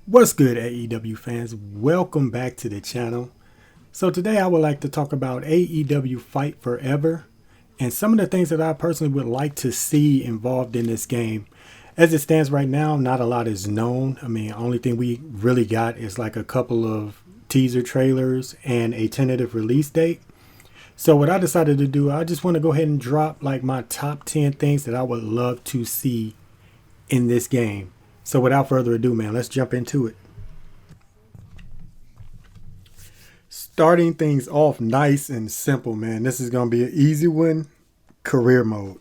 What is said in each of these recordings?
What's good, AEW fans? Welcome back to the channel. So today I would like to talk about AEW Fight Forever and some of the things that I personally would like to see involved in this game. As it stands right now, not a lot is known. Only thing we really got is like a couple of teaser trailers and a tentative release date. So what I decided to do, I just want to go ahead and drop like my top 10 things that I would love to see in this game. So without further ado, man, let's jump into it. Starting things off nice and simple, man. This is going to be an easy one. Career mode.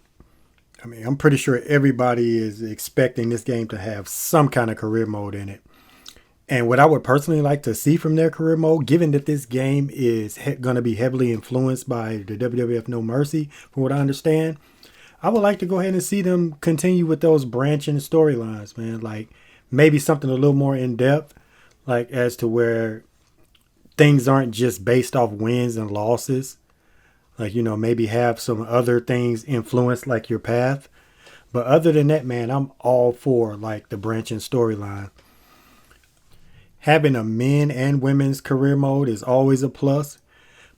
I'm pretty sure everybody is expecting this game to have some kind of career mode in it. And what I would personally like to see from their career mode, given that this game is going to be heavily influenced by the WWF No Mercy, from what I understand, I would like to go ahead and see them continue with those branching storylines, man. Like maybe something a little more in depth, like as to where things aren't just based off wins and losses. Like, maybe have some other things influence like your path. But other than that, man, I'm all for like the branching storyline. Having a men and women's career mode is always a plus.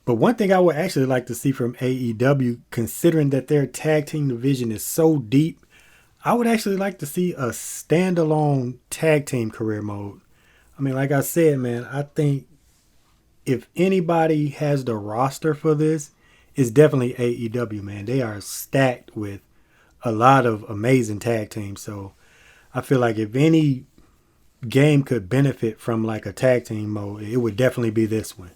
But one thing I would actually like to see from AEW, considering that their tag team division is so deep, I would actually like to see a standalone tag team career mode. Like I said, man, I think if anybody has the roster for this, it's definitely AEW, man. They are stacked with a lot of amazing tag teams. So I feel like if any game could benefit from like a tag team mode, it would definitely be this one.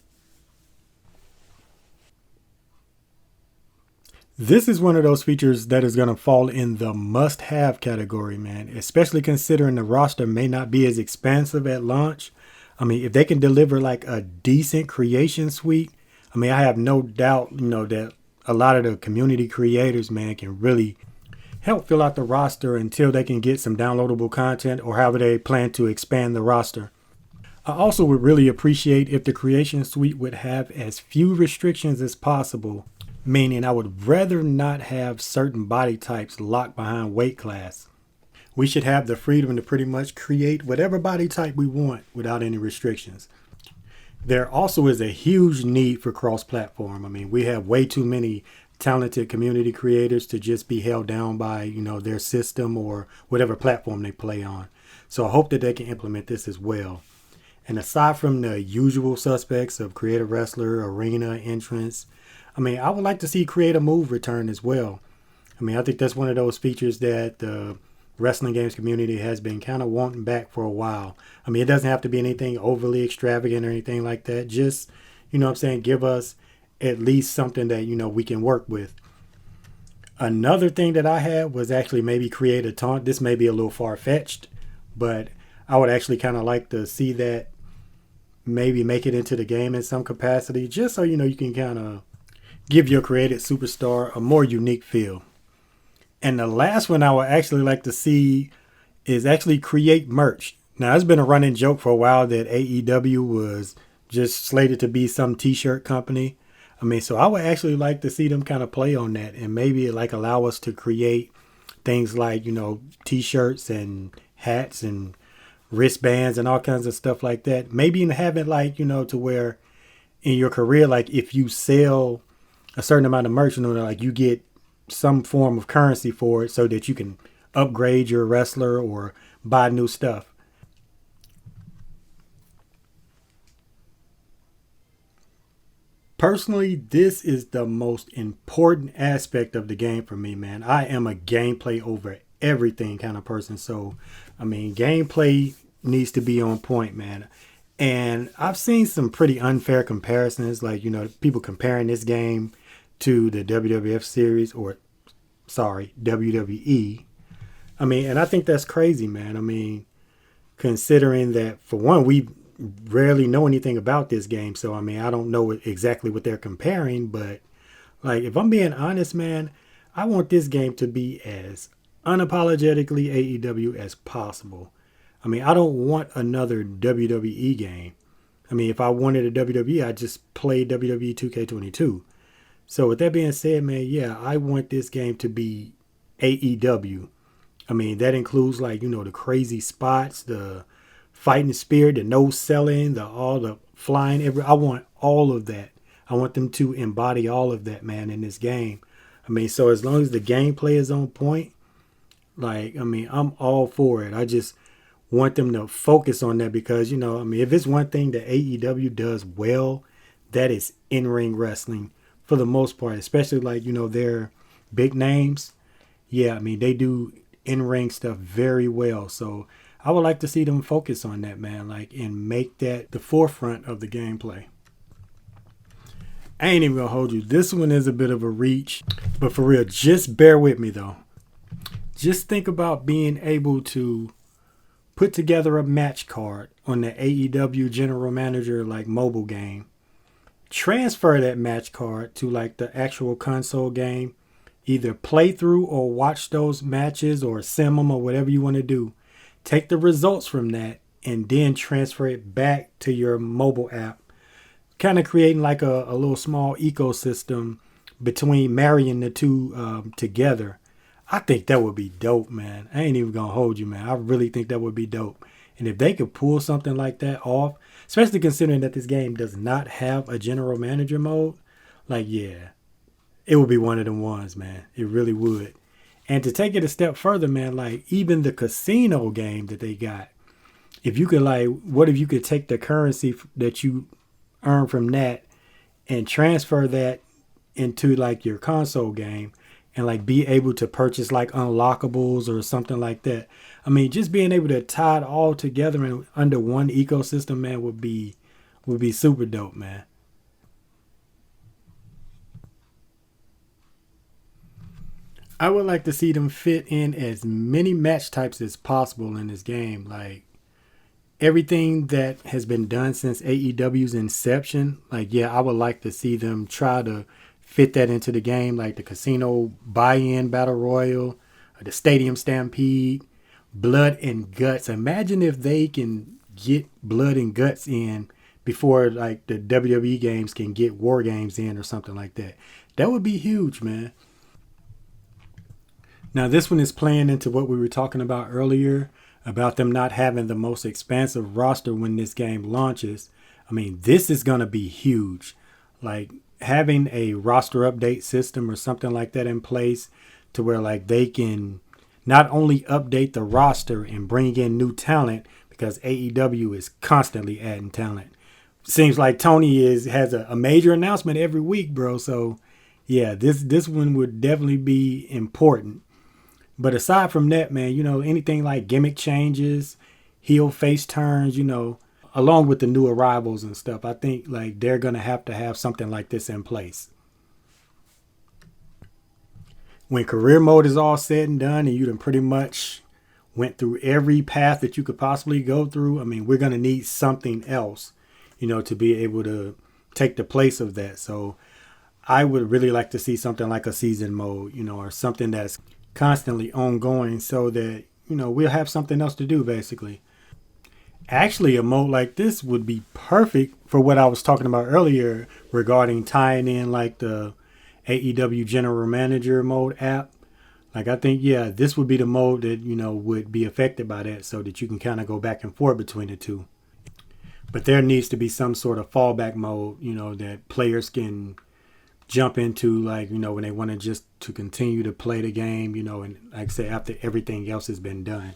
This is one of those features that is going to fall in the must have category, man, especially considering the roster may not be as expansive at launch. If they can deliver like a decent creation suite, I have no doubt, that a lot of the community creators, man, can really help fill out the roster until they can get some downloadable content or however they plan to expand the roster. I also would really appreciate if the creation suite would have as few restrictions as possible, meaning I would rather not have certain body types locked behind weight class. We should have the freedom to pretty much create whatever body type we want without any restrictions. There also is a huge need for cross-platform. We have way too many talented community creators to just be held down by, their system or whatever platform they play on. So I hope that they can implement this as well. And aside from the usual suspects of creative wrestler, arena, entrance, I would like to see creative move return as well. I think that's one of those features that the wrestling games community has been kind of wanting back for a while. It doesn't have to be anything overly extravagant or anything like that. Just, give us at least something that, we can work with. Another thing that I had was actually maybe create a taunt. This may be a little far-fetched, but I would actually kind of like to see that maybe make it into the game in some capacity, just so, you can kind of give your created superstar a more unique feel. And the last one I would actually like to see is actually create merch. Now, it's been a running joke for a while that AEW was just slated to be some t-shirt company. So I would actually like to see them kind of play on that and maybe like allow us to create things like, t-shirts and hats and wristbands and all kinds of stuff like that. Maybe even have it like, to where in your career, like if you sell a certain amount of merch, like you get some form of currency for it so that you can upgrade your wrestler or buy new stuff. Personally, this is the most important aspect of the game for me, man. I am a gameplay over everything kind of person. So, gameplay needs to be on point, man. And I've seen some pretty unfair comparisons, like, people comparing this game to the WWF series or, sorry, WWE. And I think that's crazy, man. Considering that, for one, we rarely know anything about this game. So, I don't know exactly what they're comparing. But, like, if I'm being honest, man, I want this game to be as unapologetically AEW as possible. I don't want another WWE game. If I wanted a WWE, I'd just play WWE 2K22. So with that being said, man, yeah, I want this game to be AEW. That includes like, the crazy spots, the fighting spirit, the no selling, the all the flying. I want all of that. I want them to embody all of that, man, in this game. I mean, so as long as the gameplay is on point, like, I mean, I'm all for it. I just want them to focus on that because, I mean, if it's one thing that AEW does well, that is in-ring wrestling for the most part, especially like, their big names. Yeah, I mean, they do in-ring stuff very well. So I would like to see them focus on that, man, like, and make that the forefront of the gameplay. I ain't even gonna hold you. This one is a bit of a reach, but for real, just bear with me though. Just think about being able to put together a match card on the AEW General Manager like mobile game. Transfer that match card to like the actual console game. Either play through or watch those matches or sim them or whatever you want to do. Take the results from that and then transfer it back to your mobile app. Kind of creating like a little small ecosystem between marrying the two together. I think that would be dope, man. I ain't even gonna hold you, man. I really think that would be dope. And if they could pull something like that off, especially considering that this game does not have a general manager mode, like, yeah, it would be one of them ones, man. It really would. And to take it a step further, man, like even the casino game that they got, if you could like, what if you could take the currency that you earn from that and transfer that into like your console game and like be able to purchase like unlockables or something like that. I mean, just being able to tie it all together and under one ecosystem, man, would be super dope, man. I would like to see them fit in as many match types as possible in this game. Like everything that has been done since AEW's inception, like, yeah, I would like to see them try to fit that into the game, like the casino buy-in battle royal, the stadium stampede, blood and guts. Imagine if they can get blood and guts in before like the WWE games can get war games in or something like that. That would be huge, man. Now, this one is playing into what we were talking about earlier about them not having the most expansive roster when this game launches. I mean, this is going to be huge. Like having a roster update system or something like that in place to where like they can not only update the roster and bring in new talent because AEW is constantly adding talent. Seems like Tony has a major announcement every week, bro. So yeah, this one would definitely be important. But aside from that, man, anything like gimmick changes, heel face turns, along with the new arrivals and stuff, I think like they're going to have something like this in place. When career mode is all said and done and you done pretty much went through every path that you could possibly go through, I mean, we're going to need something else, to be able to take the place of that. So I would really like to see something like a season mode, or something that's constantly ongoing so that, we'll have something else to do basically. Actually, a mode like this would be perfect for what I was talking about earlier regarding tying in like the AEW General Manager mode app. Like I think, yeah, this would be the mode that, would be affected by that so that you can kind of go back and forth between the two. But there needs to be some sort of fallback mode, that players can jump into, like, when they want to just to continue to play the game, and like I say, after everything else has been done.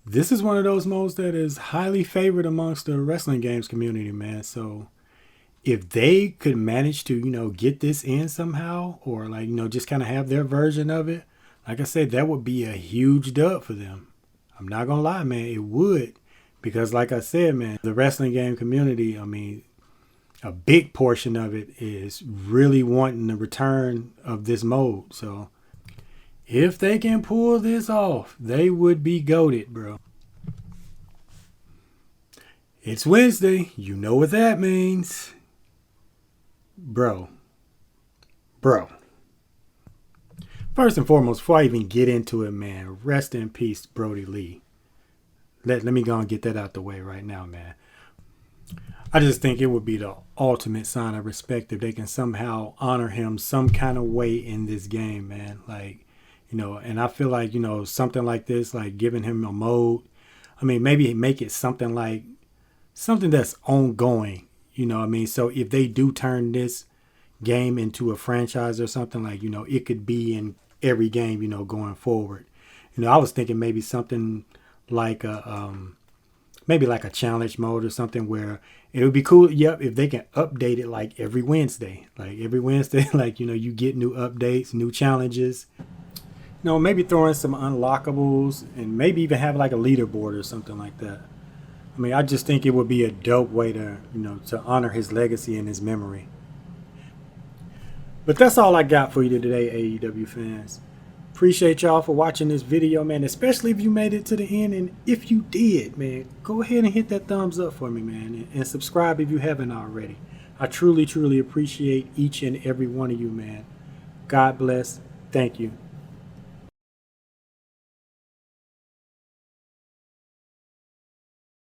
This is one of those modes that is highly favored amongst the wrestling games community, man. So if they could manage to, get this in somehow or like, just kind of have their version of it, like I said, that would be a huge dub for them. I'm not going to lie, man. It would. Because like I said, man, the wrestling game community, I mean, a big portion of it is really wanting the return of this mode. So if they can pull this off, they would be goated, bro. It's Wednesday. You know what that means. Bro. First and foremost, before I even get into it, man, rest in peace, Brody Lee. Let me go and get that out the way right now, man. I just think it would be the ultimate sign of respect if they can somehow honor him some kind of way in this game, man. Like, And I feel like, something like this, like giving him a mode, I mean, maybe make it something like something that's ongoing, So if they do turn this game into a franchise or something, like, it could be in every game, going forward. I was thinking maybe something like maybe like a challenge mode or something where it would be cool, yep, if they can update it like every Wednesday. Like every Wednesday, like, you get new updates, new challenges. Maybe throw in some unlockables and maybe even have like a leaderboard or something like that. I mean, I just think it would be a dope way to honor his legacy and his memory. But that's all I got for you today, AEW fans. Appreciate y'all for watching this video, man, especially if you made it to the end. And if you did, man, go ahead and hit that thumbs up for me, man, and subscribe if you haven't already. I truly, truly appreciate each and every one of you, man. God bless. Thank you.